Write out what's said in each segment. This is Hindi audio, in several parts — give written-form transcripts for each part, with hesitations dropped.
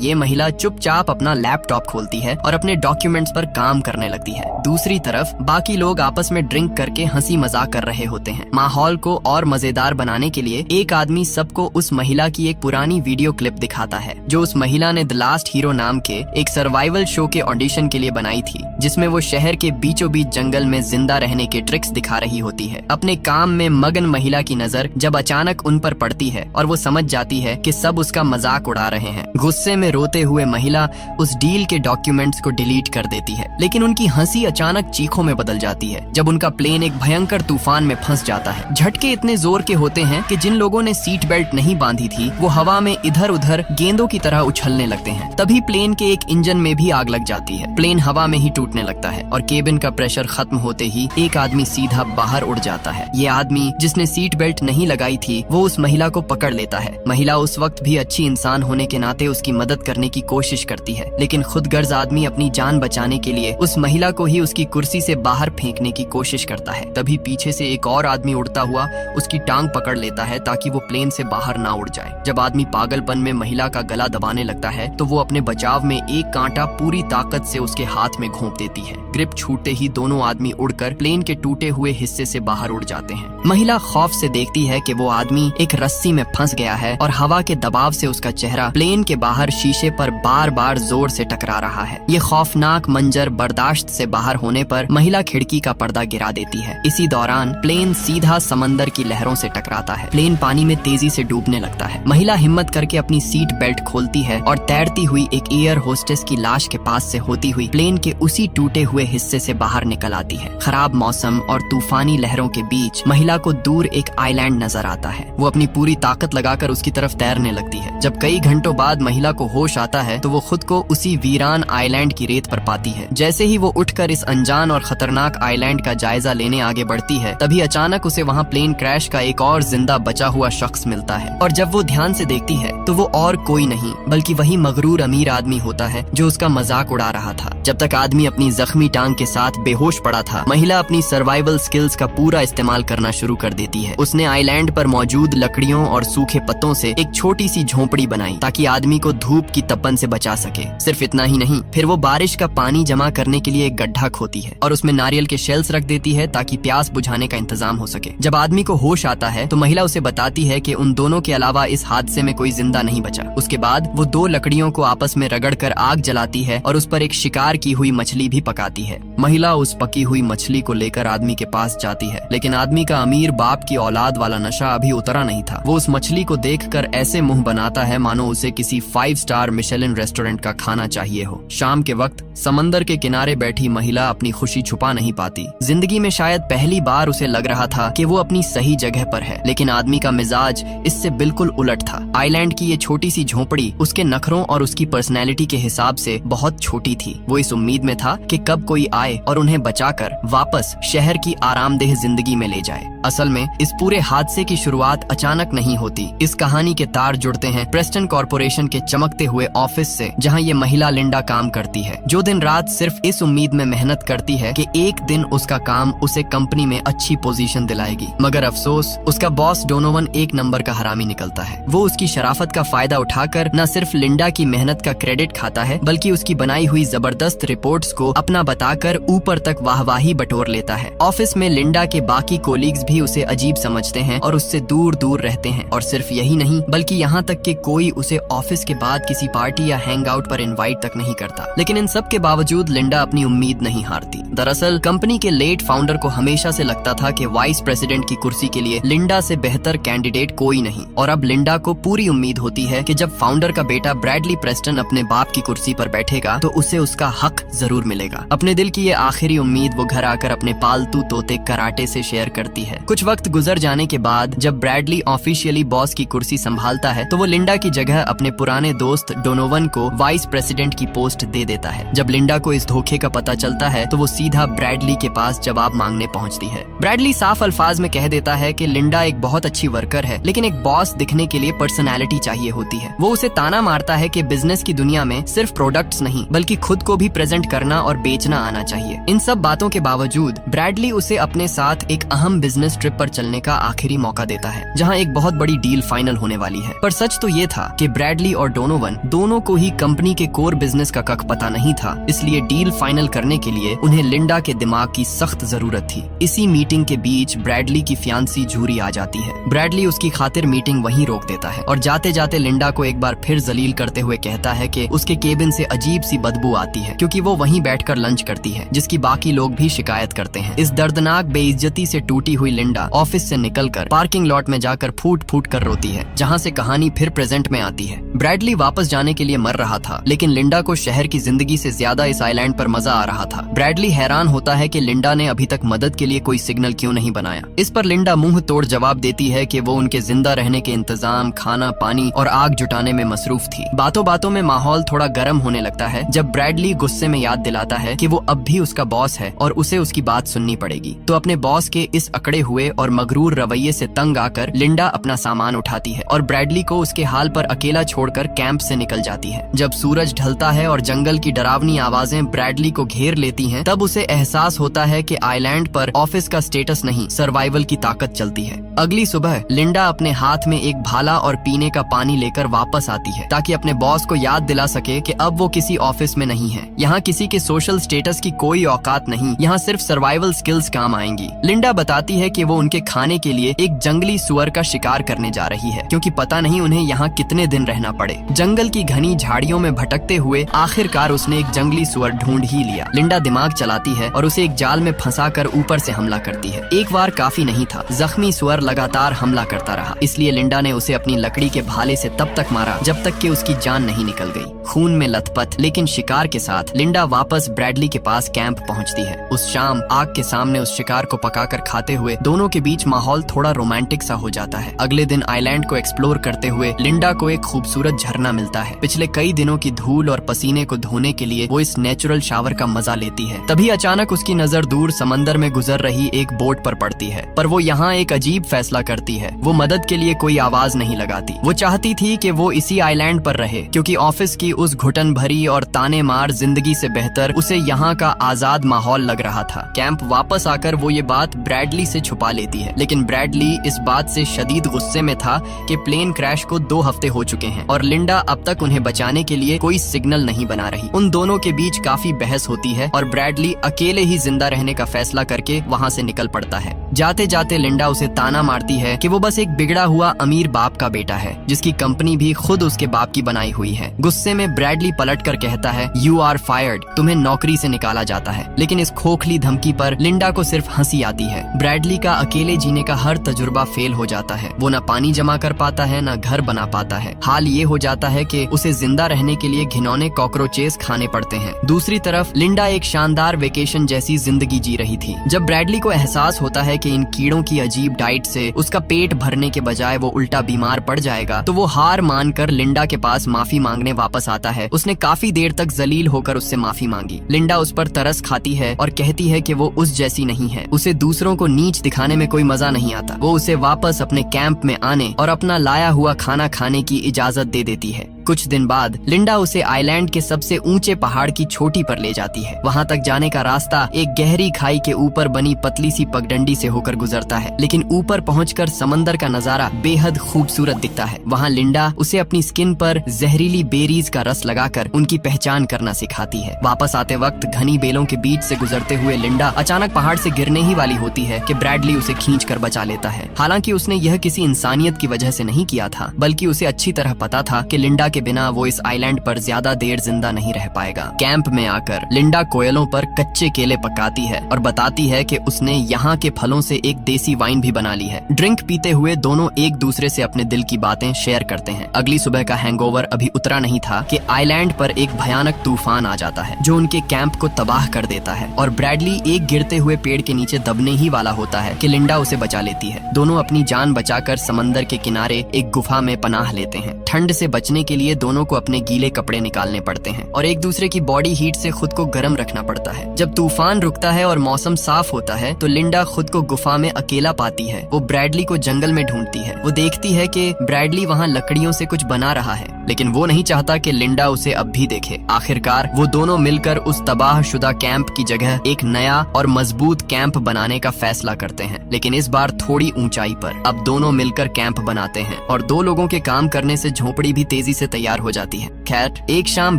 ये महिला चुपचाप अपना लैपटॉप खोलती है और अपने डॉक्यूमेंट्स पर काम करने लगती है। दूसरी तरफ बाकी लोग आपस में ड्रिंक करके हंसी मजाक कर रहे होते हैं। माहौल को और मजेदार बनाने के लिए एक आदमी सबको उस महिला की एक पुरानी वीडियो क्लिप दिखाता है जो उस महिला ने द लास्ट हीरो नाम के एक सर्वाइवल शो के ऑडिशन के लिए बनाई थी, जिसमें वो शहर के बीचों बीच जंगल में जिंदा रहने के ट्रिक्स दिखा रही होती है। अपने काम में मगन महिला की नजर जब अचानक उन पर पड़ती है और वो समझ जाती है कि सब उसका मजाक उड़ा रहे हैं। गुस्से में रोते हुए महिला उस डील के डॉक्यूमेंट्स को डिलीट कर देती है, लेकिन उनकी हंसी अचानक चीखों में बदल जाती है जब उनका प्लेन एक भयंकर तूफान में फंस जाता है। झटके इतने जोर के होते हैं कि जिन लोगों ने सीट बेल्ट नहीं बांधी थी वो हवा में इधर उधर गेंदों की तरह उछलने लगते हैं। तभी प्लेन के एक इंजन में भी आग लग जाती है। प्लेन हवा में ही टूटने लगता है और केबिन का प्रेशर खत्म होते ही एक आदमी सीधा बाहर उड़ जाता है। ये आदमी जिसने सीट बेल्ट नहीं लगाई थी वो उस महिला को पकड़ लेता है। महिला उस वक्त भी अच्छी इंसान होने के नाते उसकी मदद करने की कोशिश करती है, लेकिन खुदगर्ज आदमी अपनी जान बचाने के लिए उस महिला को ही उसकी कुर्सी से बाहर फेंकने की कोशिश करता है। तभी पीछे से एक और आदमी उड़ता हुआ उसकी टांग पकड़ लेता है ताकि वो प्लेन से बाहर ना उड़ जाए। जब आदमी पागलपन में महिला का गला दबाने लगता है तो वो अपने बचाव में एक कांटा पूरी ताकत से उसके हाथ में घोंप देती है। ग्रिप छूटते ही दोनों आदमी उड़कर प्लेन के टूटे हुए हिस्से से बाहर उड़ जाते हैं। महिला खौफ से देखती है कि वो आदमी एक रस्सी में फंस गया है और हवा के दबाव से उसका चेहरा प्लेन के बाहर शीशे पर बार बार जोर से टकरा रहा है। ये खौफनाक मंजर बर्दाश्त से बाहर होने पर महिला खिड़की का पर्दा गिरा देती है। इसी दौरान प्लेन सीधा समंदर की लहरों से टकराता है। प्लेन पानी में तेजी से डूबने लगता है। महिला हिम्मत करके अपनी सीट बेल्ट खोलती है और तैरती हुई एक एयर होस्टेस की लाश के पास से होती हुई प्लेन के उसी टूटे हुए हिस्से से बाहर निकल आती है। खराब मौसम और तूफानी लहरों के बीच महिला को दूर एक आइलैंड नजर आता है। वो अपनी पूरी ताकत लगाकर उसकी तरफ तैरने लगती है। जब कई घंटों बाद महिला को होश आता है तो वो खुद को उसी वीरान आइलैंड की रेत पर पाती है। जैसे ही वो उठकर इस अनजान और खतरनाक आइलैंड का जायजा लेने आगे बढ़ती है तभी अचानक उसे वहाँ प्लेन क्रैश का एक और जिंदा बचा हुआ शख्स मिलता है और जब वो ध्यान से देखती है तो वो और कोई नहीं बल्कि वही मगरूर अमीर आदमी होता है जो उसका मजाक उड़ा रहा था। जब तक आदमी अपनी जख्मी टांग के साथ बेहोश पड़ा था, महिला अपनी सर्वाइवल स्किल्स का पूरा इस्तेमाल करना शुरू कर देती है। उसने आइलैंड पर मौजूद लकड़ियों और सूखे पत्तों से एक छोटी सी झोंपड़ी बनाई ताकि आदमी को धूप की तपन से बचा सके। सिर्फ इतना ही नहीं, फिर वो बारिश का पानी जमा करने के लिए एक गड्ढा खोती है और उसमें नारियल के शेल्स रख देती है ताकि प्यास बुझाने का इंतजाम हो सके। जब आदमी को होश आता है तो महिला उसे बताती है कि उन दोनों के अलावा इस हादसे में कोई जिंदा नहीं बचा। उसके बाद वो दो लकड़ियों को आपस में रगड़कर आग जलाती है और उस पर एक शिकार की हुई मछली भी पकाती है। महिला उस पकी हुई मछली को लेकर आदमी के पास जाती है, लेकिन आदमी का अमीर बाप की औलाद वाला नशा अभी उतरा नहीं था। वो उस मछली को देखकर ऐसे मुंह बनाता है मानो उसे किसी 5 स्टार मिशेलिन रेस्टोरेंट का खाना चाहिए हो। शाम के वक्त समंदर के किनारे बैठी महिला अपनी खुशी छुपा नहीं पाती। जिंदगी में शायद पहली बार उसे लग रहा था कि वो अपनी सही जगह पर है, लेकिन आदमी का मिजाज इससे बिल्कुल उलट था। आइलैंड की ये छोटी सी झोंपड़ी उसके नखरों और उसकी पर्सनैलिटी के हिसाब से बहुत छोटी थी। वो इस उम्मीद में था कि कब कोई आए और उन्हें बचाकर वापस शहर की आरामदेह जिंदगी में ले जाए। असल में इस पूरे हादसे की शुरुआत अचानक नहीं होती। इस कहानी के तार जुड़ते हैं प्रेस्टन कॉर्पोरेशन के चमकते हुए ऑफिस से, जहां ये महिला लिंडा काम करती है, जो दिन रात सिर्फ इस उम्मीद में मेहनत करती है कि एक दिन उसका काम उसे कंपनी में अच्छी पोजीशन दिलाएगी। मगर अफसोस, उसका बॉस डोनोवन एक नंबर का हरामी निकलता है। वो उसकी शराफत का फायदा उठाकर न सिर्फ लिंडा की मेहनत का क्रेडिट खाता है बल्कि उसकी बनाई हुई जबरदस्त रिपोर्ट्स को अपना बताकर ऊपर तक वाहवाही बटोर लेता है। ऑफिस में लिंडा के बाकी कोलीग्स भी उसे अजीब समझते हैं और उससे दूर दूर रहते हैं। और सिर्फ यही नहीं बल्कि यहाँ तक कि कोई उसे ऑफिस के बाद किसी पार्टी या हैंग आउट पर इनवाइट तक नहीं करता। लेकिन इन सब के बावजूद लिंडा अपनी उम्मीद नहीं हारती। दरअसल कंपनी के लेट फाउंडर को हमेशा से लगता था कि वाइस प्रेसिडेंट की कुर्सी के लिए लिंडा से बेहतर कैंडिडेट कोई नहीं, और अब लिंडा को पूरी उम्मीद होती है कि जब फाउंडर का बेटा ब्रैडली प्रेस्टन अपने बाप की कुर्सी पर बैठेगा तो उसे उसका हक जरूर मिलेगा। अपने दिल की ये आखिरी उम्मीद वो घर आकर अपने पालतू तोते कराटे से शेयर करती है। कुछ वक्त गुजर जाने के बाद जब ब्रैडली ऑफिशियली बॉस की कुर्सी संभालता है तो वो लिंडा की जगह अपने पुराने दोस्त डोनोवन को वाइस प्रेसिडेंट की पोस्ट दे देता है। जब लिंडा को इस धोखे का पता चलता है तो वो सीधा ब्रैडली के पास जवाब मांगने पहुंचती है। ब्रैडली साफ अल्फाज में कह देता है कि लिंडा एक बहुत अच्छी वर्कर है, लेकिन एक बॉस दिखने के लिए पर्सनैलिटी चाहिए होती है। वो उसे ताना मारता है कि बिजनेस की दुनिया में सिर्फ प्रोडक्ट्स नहीं बल्कि खुद को भी प्रेजेंट करना और बेचना आना चाहिए। इन सब बातों के बावजूद ब्रैडली उसे अपने साथ एक अहम बिजनेस बिजनेस ट्रिप पर चलने का आखिरी मौका देता है, जहाँ एक बहुत बड़ी डील फाइनल होने वाली है। पर सच तो ये था कि ब्रैडली और डोनोवन दोनों को ही कंपनी के कोर बिजनेस का कख पता नहीं था, इसलिए डील फाइनल करने के लिए उन्हें लिंडा के दिमाग की सख्त जरूरत थी। इसी मीटिंग के बीच ब्रैडली की फियांसी जूरी आ जाती है। ब्रैडली उसकी खातिर मीटिंग वहीं रोक देता है और जाते जाते लिंडा को एक बार फिर जलील करते हुए कहता है कि उसके केबिन से अजीब सी बदबू आती है, क्योंकि वो वहीं बैठकर लंच करती है, जिसकी बाकी लोग भी शिकायत करते हैं। इस दर्दनाक बेइज्जती से टूटी हुई लिंडा ऑफिस से निकलकर पार्किंग लॉट में जाकर फूट फूट कर रोती है, जहाँ से कहानी फिर प्रेजेंट में आती है। ब्रैडली वापस जाने के लिए मर रहा था, लेकिन लिंडा को शहर की जिंदगी से ज्यादा इस आइलैंड पर मजा आ रहा था। ब्रैडली हैरान होता है कि लिंडा ने अभी तक मदद के लिए कोई सिग्नल क्यों नहीं बनाया। इस पर लिंडा मुंह तोड़ जवाब देती है कि वो उनके जिंदा रहने के इंतजाम, खाना, पानी और आग जुटाने में मसरूफ थी। बातों बातों में माहौल थोड़ा गर्म होने लगता है जब ब्रैडली गुस्से में याद दिलाता है कि वो अब भी उसका बॉस है और उसे उसकी बात सुननी पड़ेगी। तो अपने बॉस के इस अकड़े हुए और मगरूर रवैये से तंग आकर लिंडा अपना सामान उठाती है और ब्रैडली को उसके हाल पर अकेला छोड़कर कैंप से निकल जाती है। जब सूरज ढलता है और जंगल की डरावनी आवाजें ब्रैडली को घेर लेती हैं, तब उसे एहसास होता है कि आइलैंड पर ऑफिस का स्टेटस नहीं, सर्वाइवल की ताकत चलती है। अगली सुबह लिंडा अपने हाथ में एक भाला और पीने का पानी लेकर वापस आती है, ताकि अपने बॉस को याद दिला सके कि अब वो किसी ऑफिस में नहीं है। यहाँ किसी के सोशल स्टेटस की कोई औकात नहीं, यहाँ सिर्फ सर्वाइवल स्किल्स काम आएंगी। लिंडा बताती है कि वो उनके खाने के लिए एक जंगली सुअर का शिकार करने जा रही है, क्योंकि पता नहीं उन्हें यहाँ कितने दिन रहना पड़े। जंगल की घनी झाड़ियों में भटकते हुए आखिरकार उसने एक जंगली सुअर ढूंढ ही लिया। लिंडा दिमाग चलाती है और उसे एक जाल में फंसाकर ऊपर से हमला करती है। एक बार काफी नहीं था, जख्मी सुअर लगातार हमला करता रहा, इसलिए लिंडा ने उसे अपनी लकड़ी के भाले से तब तक मारा जब तक कि उसकी जान नहीं निकल गई। खून में लथपथ लेकिन शिकार के साथ लिंडा वापस ब्रैडली के पास कैंप पहुंचती है। उस शाम आग के सामने उस शिकार को पकाकर खाते हुए दोनों के बीच माहौल थोड़ा रोमांटिक सा हो जाता है। अगले दिन आइलैंड को एक्सप्लोर करते हुए लिंडा को एक खूबसूरत झरना मिलता है। पिछले कई दिनों की धूल और पसीने को धोने के लिए वो इस नेचुरल शावर का मजा लेती है। तभी अचानक उसकी नजर दूर समंदर में गुजर रही एक बोट पर पड़ती है, पर वो यहाँ एक अजीब फैसला करती है। वो मदद के लिए कोई आवाज नहीं लगाती। वो चाहती थी कि वो इसी आइलैंड पर रहे, क्योंकि ऑफिस की उस घुटन भरी और ताने मार जिंदगी से बेहतर उसे यहाँ का आजाद माहौल लग रहा था। कैंप वापस आकर वो ये बात ब्रैडली से छुपा लेती है, लेकिन ब्रैडली इस बात से शदीद गुस्से में था कि प्लेन क्रैश को 2 हफ्ते हो चुके हैं और लिंडा अब तक उन्हें बचाने के लिए कोई सिग्नल नहीं बना रही। उन दोनों के बीच काफी बहस होती है और ब्रैडली अकेले ही जिंदा रहने का फैसला करके वहाँ से निकल पड़ता है। जाते जाते लिंडा उसे ताना मारती है कि वो बस एक बिगड़ा हुआ अमीर बाप का बेटा है, जिसकी कंपनी भी खुद उसके बाप की बनाई हुई है। गुस्से में ब्रैडली पलट कर कहता है, यू आर फायर्ड, तुम्हें नौकरी से निकाला जाता है। लेकिन इस खोखली धमकी पर लिंडा को सिर्फ हंसी आती है। ब्रैडली का अकेले जीने का हर तजुर्बा फेल हो जाता है। वो न पानी जमा कर पाता है, न घर बना पाता है। हाल ये हो जाता है कि उसे जिंदा रहने के लिए घिनौने कॉकरोचेस खाने पड़ते हैं। दूसरी तरफ लिंडा एक शानदार वेकेशन जैसी जिंदगी जी रही थी। जब ब्रैडली को एहसास होता है कि इन कीड़ों की अजीब डाइट से उसका पेट भरने के बजाय वो उल्टा बीमार पड़ जाएगा, तो वो हार मानकर लिंडा के पास माफी मांगने वापस आता है। उसने काफी देर तक जलील होकर उससे माफी मांगी। लिंडा उस पर तरस खाती है और कहती है कि वो उस जैसी नहीं है। उसे दूसरों को नीच दिखाने में कोई मजा नहीं आता। वो उसे वापस अपने कैंप में आने और अपना लाया हुआ खाना खाने की इजाजत दे देती है। कुछ दिन बाद लिंडा उसे आइलैंड के सबसे ऊंचे पहाड़ की चोटी पर ले जाती है। वहाँ तक जाने का रास्ता एक गहरी खाई के ऊपर बनी पतली सी पगडंडी से होकर गुजरता है, लेकिन ऊपर पहुंचकर समंदर का नजारा बेहद खूबसूरत दिखता है। वहाँ लिंडा उसे अपनी स्किन पर जहरीली बेरीज का रस लगाकर उनकी पहचान करना सिखाती है। वापस आते वक्त घनी बेलों के बीच से गुजरते हुए लिंडा अचानक पहाड़ से गिरने ही वाली होती है कि ब्रैडली उसे खींच कर बचा लेता है। हालांकि उसने यह किसी इंसानियत की वजह से नहीं किया था, बल्कि उसे अच्छी तरह पता था कि लिंडा के बिना वो इस आइलैंड पर ज्यादा देर जिंदा नहीं रह पाएगा। कैंप में आकर लिंडा कोयलों पर कच्चे केले पकाती है और बताती है कि उसने यहाँ के फलों से एक देसी वाइन भी बना ली है। ड्रिंक पीते हुए दोनों एक दूसरे से अपने दिल की बातें शेयर करते हैं। अगली सुबह का हैंगओवर अभी उतरा नहीं था कि आइलैंड पर एक भयानक तूफान आ जाता है, जो उनके कैंप को तबाह कर देता है और ब्रैडली एक गिरते हुए पेड़ के नीचे दबने ही वाला होता है कि लिंडा उसे बचा लेती है। दोनों अपनी जान बचाकर समंदर के किनारे एक गुफा में पनाह लेते हैं। ठंड से बचने के लिए लिए दोनों को अपने गीले कपड़े निकालने पड़ते हैं और एक दूसरे की बॉडी हीट से खुद को गर्म रखना पड़ता है। जब तूफान रुकता है और मौसम साफ होता है तो लिंडा खुद को गुफा में अकेला पाती है। वो ब्रैडली को जंगल में ढूंढती है। वो देखती है कि ब्रैडली वहाँ लकड़ियों से कुछ बना रहा है, लेकिन वो नहीं चाहता कि लिंडा उसे अब भी देखे। आखिरकार वो दोनों मिलकर उस तबाहशुदा कैंप की जगह एक नया और मजबूत कैंप बनाने का फैसला करते हैं, लेकिन इस बार थोड़ी ऊंचाई पर। अब दोनों मिलकर कैंप बनाते हैं और 2 लोगों के काम करने से झोपड़ी भी तेजी से तैयार हो जाती है। खैर, एक शाम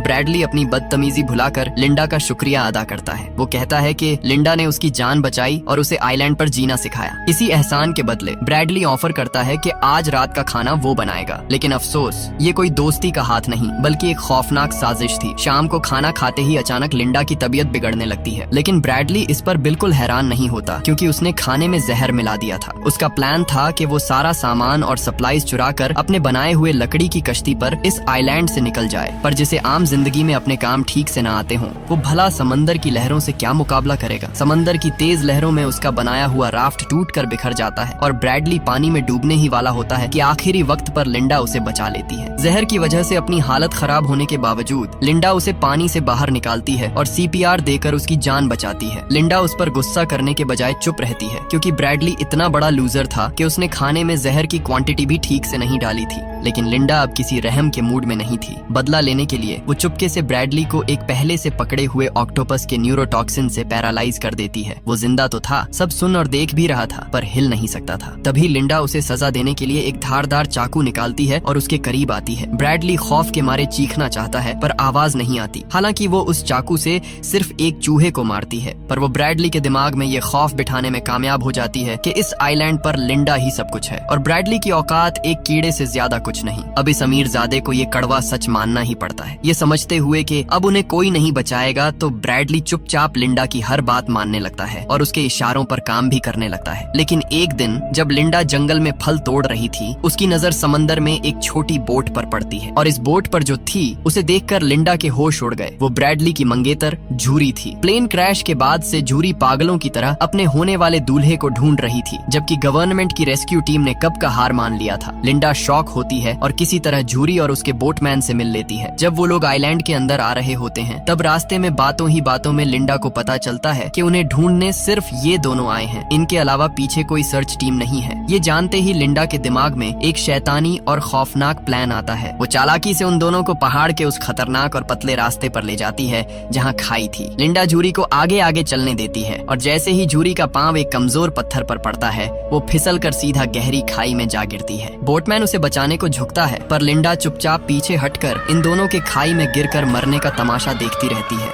ब्रैडली अपनी बदतमीजी भुलाकर लिंडा का शुक्रिया अदा करता है। वो कहता है कि लिंडा ने उसकी जान बचाई और उसे आइलैंड पर जीना सिखाया। इसी एहसान के बदले ब्रैडली ऑफर करता है कि आज रात का खाना वो बनाएगा, लेकिन अफसोस ये कोई दोस्ती का हाथ नहीं बल्कि एक खौफनाक साजिश थी। शाम को खाना खाते ही अचानक लिंडा की तबीयत बिगड़ने लगती है, लेकिन ब्रैडली इस पर बिल्कुल हैरान नहीं होता क्योंकि उसने खाने में जहर मिला दिया था। उसका प्लान था कि वो सारा सामान और सप्लाईज चुराकर अपने बनाए हुए लकड़ी की कश्ती पर इस आइलैंड से निकल जाए, पर जिसे आम जिंदगी में अपने काम ठीक से न आते हों, वो भला समंदर की लहरों से क्या मुकाबला करेगा। समंदर की तेज लहरों में उसका बनाया हुआ राफ्ट टूटकर बिखर जाता है और ब्रैडली पानी में डूबने ही वाला होता है कि आखिरी वक्त पर लिंडा उसे बचा लेती है। जहर की वजह से अपनी हालत खराब होने के बावजूद लिंडा उसे पानी से बाहर निकालती है और CPR देकर उसकी जान बचाती है। लिंडा उस पर गुस्सा करने के बजाय चुप रहती है क्योंकि ब्रैडली इतना बड़ा लूजर था कि उसने खाने में जहर की क्वांटिटी भी ठीक से नहीं डाली थी। लेकिन लिंडा अब किसी रहम के मूड में नहीं थी। बदला लेने के लिए वो चुपके से ब्रैडली को एक पहले से पकड़े हुए ऑक्टोपस के न्यूरोटॉक्सिन से पैरालाइज कर देती है। वो जिंदा तो था, सब सुन और देख भी रहा था, पर हिल नहीं सकता था। तभी लिंडा उसे सजा देने के लिए एक धारदार चाकू निकालती है और उसके करीब आती है। ब्रैडली खौफ के मारे चीखना चाहता है पर आवाज नहीं आती। हालांकि वो उस चाकू से सिर्फ एक चूहे को मारती है, पर वो ब्रैडली के दिमाग में ये खौफ बिठाने में कामयाब हो जाती है कि इस आइलैंड पर लिंडा ही सब कुछ है और ब्रैडली की औकात एक कीड़े से ज्यादा कुछ नहीं। अब इस अमीरजादे को ये कड़वा सच मानना ही पड़ता है। ये समझते हुए कि अब उन्हें कोई नहीं बचाएगा तो ब्रैडली चुपचाप लिंडा की हर बात मानने लगता है और उसके इशारों पर काम भी करने लगता है। लेकिन एक दिन जब लिंडा जंगल में फल तोड़ रही थी, उसकी नजर समंदर में एक छोटी बोट पर पड़ती है और इस बोट पर जो थी उसे देखकर लिंडा के होश उड़ गए। वो ब्रैडली की मंगेतर झूरी थी। प्लेन क्रैश के बाद से झूरी पागलों की तरह अपने होने वाले दूल्हे को ढूंढ रही थी, जबकि गवर्नमेंट की रेस्क्यू टीम ने कब का हार मान लिया था। लिंडा शॉक होती है और किसी तरह झूरी और उसके बोटमैन से मिल लेती है। जब वो लोग आइलैंड के अंदर आ रहे होते हैं तब रास्ते में बातों ही बातों में लिंडा को पता चलता है कि उन्हें ढूंढने सिर्फ ये दोनों आए हैं, इनके अलावा पीछे कोई सर्च टीम नहीं है। ये जानते ही लिंडा के दिमाग में एक शैतानी और खौफनाक प्लान आता है। वो चालाकी से उन दोनों को पहाड़ के उस खतरनाक और पतले रास्ते पर ले जाती है जहाँ खाई थी। लिंडा झूरी को आगे आगे चलने देती है और जैसे ही झूरी का पांव एक कमजोर पत्थर पर पड़ता है वो फिसल कर सीधा गहरी खाई में जा गिरती है। बोटमैन उसे बचाने को झुकता है पर लिंडा चुपचाप पीछे हटकर इन दोनों के खाई में गिरकर मरने का तमाशा देखती रहती है।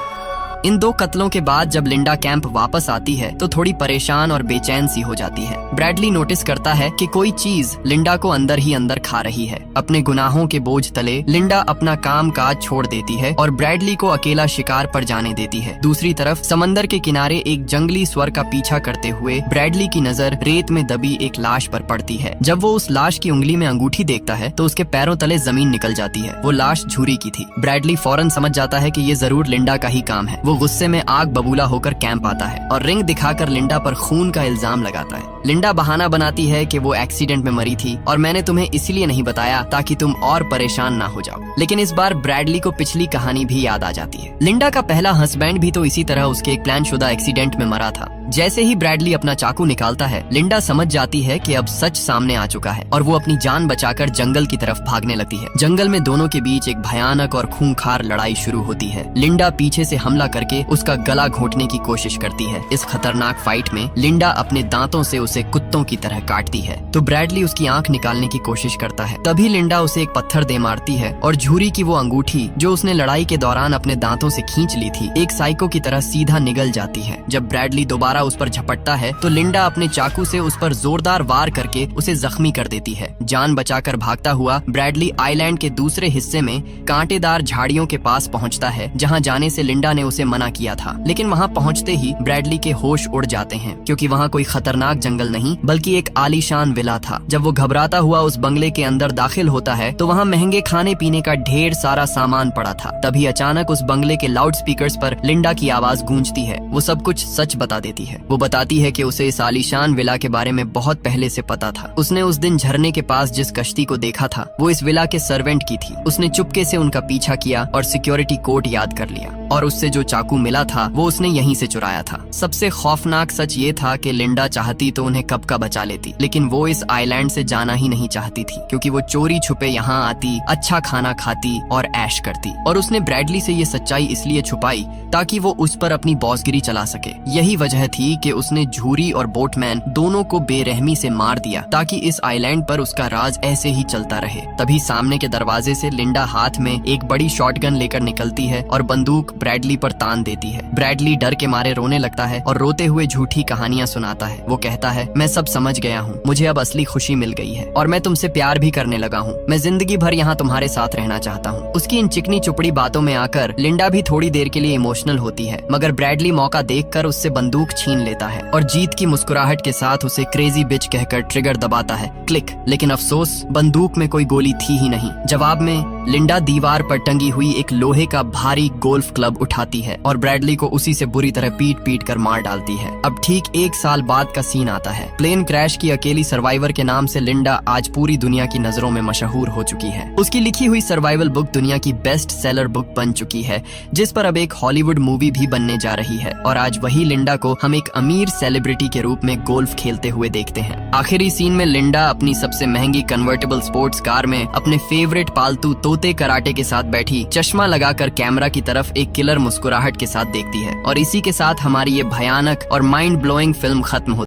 इन 2 कत्लों के बाद जब लिंडा कैंप वापस आती है तो थोड़ी परेशान और बेचैन सी हो जाती है। ब्रैडली नोटिस करता है कि कोई चीज लिंडा को अंदर ही अंदर खा रही है। अपने गुनाहों के बोझ तले लिंडा अपना काम काज छोड़ देती है और ब्रैडली को अकेला शिकार पर जाने देती है। दूसरी तरफ समंदर के किनारे एक जंगली स्वर का पीछा करते हुए ब्रैडली की नजर रेत में दबी एक लाश पर पड़ती है। जब वो उस लाश की उंगली में अंगूठी देखता है तो उसके पैरों तले जमीन निकल जाती है। वो लाश झूरी की थी। ब्रैडली फौरन समझ जाता है कि ये जरूर लिंडा का ही काम है। वो गुस्से में आग बबूला होकर कैंप आता है और रिंग दिखाकर लिंडा पर खून का इल्जाम लगाता है। लिंडा बहाना बनाती है कि वो एक्सीडेंट में मरी थी और मैंने तुम्हें इसलिए नहीं बताया ताकि तुम और परेशान ना हो जाओ। लेकिन इस बार ब्रैडली को पिछली कहानी भी याद आ जाती है। लिंडा का पहला हस्बैंड भी तो इसी तरह उसके एक प्लान शुदा एक्सीडेंट में मरा था। जैसे ही ब्रैडली अपना चाकू निकालता है लिंडा समझ जाती है कि अब सच सामने आ चुका है और वो अपनी जान बचाकर जंगल की तरफ भागने लगती है। जंगल में दोनों के बीच एक भयानक और खूंखार लड़ाई शुरू होती है। लिंडा पीछे से हमला करके उसका गला घोंटने की कोशिश करती है। इस खतरनाक फाइट में लिंडा अपने दांतों से उसे कुत्तों की तरह काटती है तो ब्रैडली उसकी आंख निकालने की कोशिश करता है। तभी लिंडा उसे एक पत्थर दे मारती है और झूरी की वो अंगूठी जो उसने लड़ाई के दौरान अपने दांतों से खींच ली थी एक साइको की तरह सीधा निगल जाती है। जब ब्रैडली दोबारा उस पर झपटता है तो लिंडा अपने चाकू से उस पर जोरदार वार करके उसे जख्मी कर देती है। जान बचाकर भागता हुआ ब्रैडली आइलैंड के दूसरे हिस्से में कांटेदार झाड़ियों के पास पहुंचता है जहां जाने से लिंडा ने उसे मना किया था। लेकिन वहाँ पहुँचते ही ब्रैडली के होश उड़ जाते हैं, क्योंकि वहाँ कोई खतरनाक जंगल नहीं बल्कि एक आलीशान विला था। जब वो घबराता हुआ उस बंगले के अंदर दाखिल होता है तो वहाँ महंगे खाने पीने का ढेर सारा सामान पड़ा था। तभी अचानक उस बंगले के लाउड स्पीकर्स पर लिंडा की आवाज गूंजती है। वो सब कुछ सच बता देती है। वो बताती है कि उसे इस आलीशान विला के बारे में बहुत पहले से पता था। उसने उस दिन झरने के पास जिस कश्ती को देखा था वो इस विला के सर्वेंट की थी। उसने चुपके से उनका पीछा किया और सिक्योरिटी कोड याद कर लिया, और उससे जो चाकू मिला था वो उसने यहीं से चुराया था। सबसे खौफनाक सच ये था कि लिंडा चाहती तो उन्हें कब का बचा लेती, लेकिन वो इस आइलैंड से जाना ही नहीं चाहती थी, क्योंकि वो चोरी छुपे यहाँ आती, अच्छा खाना खाती और ऐश करती। और उसने ब्रैडली से ये सच्चाई इसलिए छुपाई ताकि वो उस पर अपनी बॉसगिरी चला सके। यही वजह थी कि उसने झूरी और बोटमैन दोनों को बेरहमी से मार दिया ताकि इस आइलैंड पर उसका राज ऐसे ही चलता रहे। तभी सामने के दरवाजे से लिंडा हाथ में एक बड़ी शॉटगन लेकर निकलती है और बंदूक ब्रैडली पर तान देती है। ब्रैडली डर के मारे रोने लगता है और रोते हुए झूठी कहानियां सुनाता है। वो कहता है, मैं सब समझ गया हूँ, मुझे अब असली खुशी मिल गई है और मैं तुमसे प्यार भी करने लगा हूँ। मैं जिंदगी भर यहाँ तुम्हारे साथ रहना चाहता हूँ। उसकी इन चिकनी चुपड़ी बातों में आकर लिंडा भी थोड़ी देर के लिए इमोशनल होती है, मगर ब्रैडली मौका देखकर उससे बंदूक छीन लेता है और जीत की मुस्कुराहट के साथ उसे क्रेजी बिच कहकर ट्रिगर दबाता है। क्लिक। लेकिन अफसोस, बंदूक में कोई गोली थी ही नहीं। जवाब में लिंडा दीवार पर टंगी हुई एक लोहे का भारी गोल्फ क्लब उठाती है और ब्रैडली को उसी से बुरी तरह पीट पीट कर मार डालती है। अब ठीक 1 साल बाद का सीन आता है। प्लेन क्रैश की अकेली सर्वाइवर के नाम से लिंडा आज पूरी दुनिया की नजरों में मशहूर हो चुकी है। उसकी लिखी हुई सर्वाइवल बुक दुनिया की बेस्ट सेलर बुक बन चुकी है, जिस पर अब एक हॉलीवुड मूवी भी बनने जा रही है। और आज वही लिंडा को हम एक अमीर सेलिब्रिटी के रूप में गोल्फ खेलते हुए देखते हैं। आखिरी सीन में लिंडा अपनी सबसे महंगी कन्वर्टेबल स्पोर्ट्स कार में अपने फेवरेट पालतू तोते कराटे के साथ बैठी चश्मा लगाकर कैमरा की तरफ एक किलर मुस्कुराहट के साथ देखती है। और इसी के साथ हमारी ये भयानक और माइंड ब्लोइंग फिल्म खत्म होती है।